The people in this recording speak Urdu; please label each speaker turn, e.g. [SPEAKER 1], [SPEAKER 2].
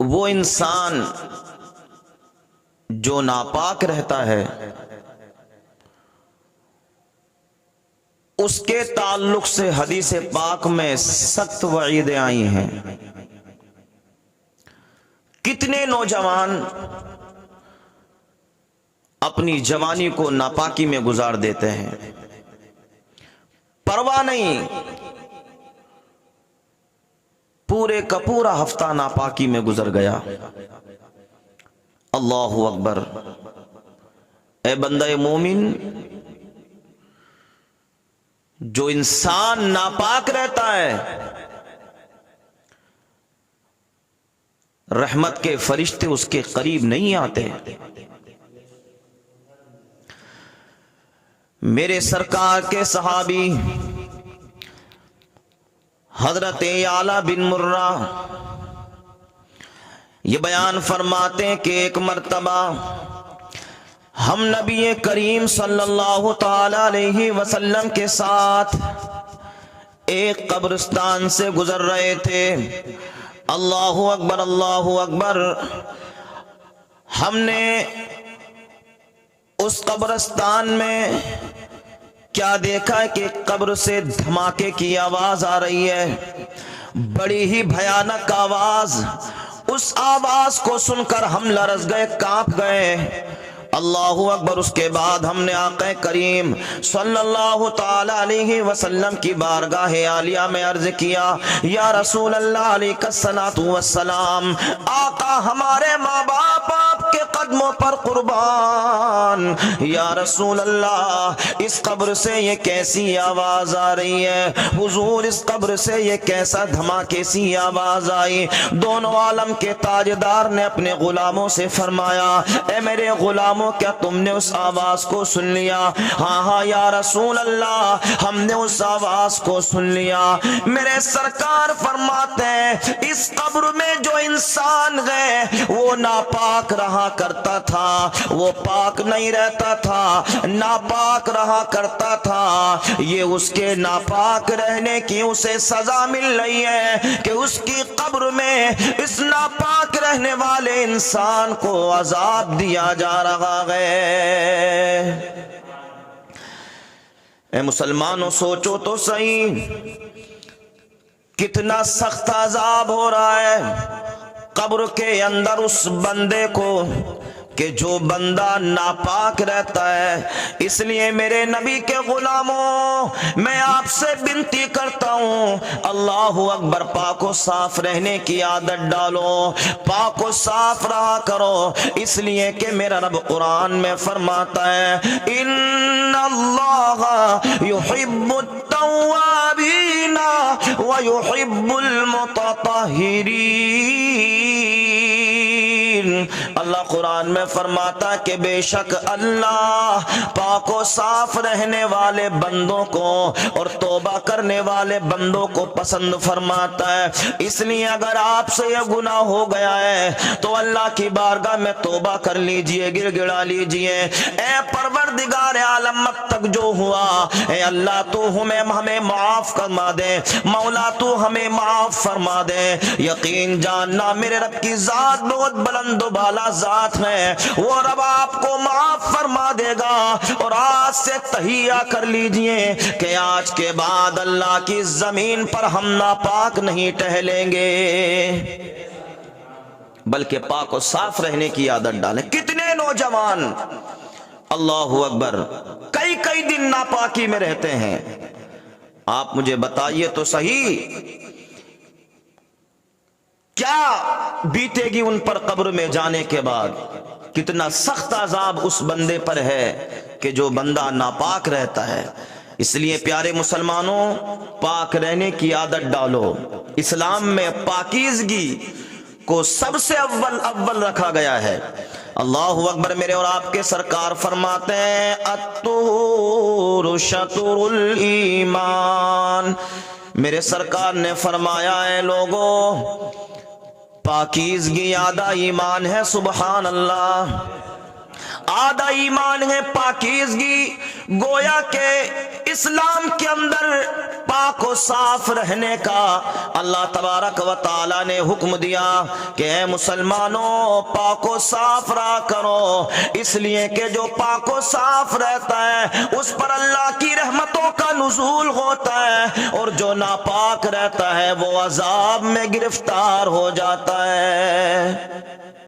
[SPEAKER 1] وہ انسان جو ناپاک رہتا ہے اس کے تعلق سے حدیث پاک میں سخت وعیدیں آئی ہیں۔ کتنے نوجوان اپنی جوانی کو ناپاکی میں گزار دیتے ہیں، پرواہ نہیں، پورے کا پورا ہفتہ ناپاکی میں گزر گیا۔ اللہ اکبر۔ اے بندہ مومن، جو انسان ناپاک رہتا ہے رحمت کے فرشتے اس کے قریب نہیں آتے۔ میرے سرکار کے صحابی حضرت یعلا بن مرہ یہ بیان فرماتے ہیں کہ ایک مرتبہ ہم نبی کریم صلی اللہ تعالی علیہ وسلم کے ساتھ ایک قبرستان سے گزر رہے تھے۔ اللہ اکبر، اللہ اکبر۔ ہم نے اس قبرستان میں کیا دیکھا ہے کہ قبر سے دھماکے کی آواز آ رہی ہے، بڑی ہی بھیانک آواز۔ اس آواز کو سن کر ہم لرز گئے، کانپ گئے۔ اللہ اکبر۔ اس کے بعد ہم نے آقا کریم صلی اللہ تعالی علیہ وسلم کی بارگاہ عالیہ میں عرض کیا، یا رسول اللہ علیہ الصلوۃ والسلام، آقا ہمارے ماں باپ آپ کے قدموں پر قربان، یا رسول اللہ اس قبر سے یہ کیسی آواز آ رہی ہے؟ حضور اس قبر سے یہ کیسا دھماکے سی آواز آئی؟ دونوں عالم کے تاجدار نے اپنے غلاموں سے فرمایا، اے میرے غلاموں، کیا تم نے اس آواز کو سن لیا؟ ہاں ہاں یا رسول اللہ، ہم نے اس آواز کو سن لیا۔ میرے سرکار فرماتے ہیں اس قبر میں جو انسان گئے وہ ناپاک رہا کرتا تھا، وہ پاک نہیں رہتا تھا، ناپاک رہا کرتا تھا۔ یہ اس کے ناپاک رہنے کی اسے سزا مل رہی ہے کہ اس کی قبر میں اس ناپاک رہنے والے انسان کو عذاب دیا جا رہا ہے۔ اے مسلمانوں، سوچو تو صحیح، کتنا سخت عذاب ہو رہا ہے قبر کے اندر اس بندے کو کہ جو بندہ ناپاک رہتا ہے۔ اس لیے میرے نبی کے غلاموں، میں آپ سے بنتی کرتا ہوں، اللہ اکبر، پاک و صاف رہنے کی عادت ڈالو، پاک و صاف رہا کرو، اس لیے کہ میرا رب قرآن میں فرماتا ہے، ان اللہ یحب التوابین ویحب المتطہرین۔ اللہ قرآن میں فرماتا ہے کہ بے شک اللہ پاک و صاف رہنے والے بندوں کو اور توبہ کرنے والے بندوں کو پسند فرماتا ہے۔ اس لیے اگر آپ سے یہ گناہ ہو گیا ہے تو اللہ کی بارگاہ میں توبہ کر لیجئے، گر گڑا لیجئے۔ اے پروردگار عالم، اب تک جو ہوا، اے اللہ تو ہمیں معاف فرما دے، مولا تو ہمیں معاف فرما دے۔ یقین جاننا میرے رب کی ذات بہت بلند و بالا ذات ہے، وہ رب آپ کو معاف فرما دے گا۔ اور آج سے تہیہ کر لیجئے کہ آج کے بعد اللہ کی زمین پر ہم ناپاک نہیں ٹہلیں گے، بلکہ پاک و صاف رہنے کی عادت ڈالیں۔ کتنے نوجوان اللہ اکبر کئی دن ناپاکی میں رہتے ہیں، آپ مجھے بتائیے تو صحیح، کیا بیتے گی ان پر قبر میں جانے کے بعد؟ کتنا سخت عذاب اس بندے پر ہے کہ جو بندہ ناپاک رہتا ہے۔ اس لیے پیارے مسلمانوں، پاک رہنے کی عادت ڈالو۔ اسلام میں پاکیزگی کو سب سے اول رکھا گیا ہے۔ اللہ اکبر۔ میرے اور آپ کے سرکار فرماتے ہیں، الطہور شطر الایمان۔ میرے سرکار نے فرمایا، اے لوگوں، پاکیزگی آدھا ایمان ہے۔ سبحان اللہ۔ آدھا ایمان ہے پاکیزگی، گویا کہ اسلام کے اندر پاک و صاف رہنے کا اللہ تبارک و تعالی نے حکم دیا کہ اے مسلمانوں پاک و صاف رہا کرو، اس لیے کہ جو پاک و صاف رہتا ہے اس پر اللہ کی رحمتوں کا نزول ہوتا ہے، اور جو ناپاک رہتا ہے وہ عذاب میں گرفتار ہو جاتا ہے۔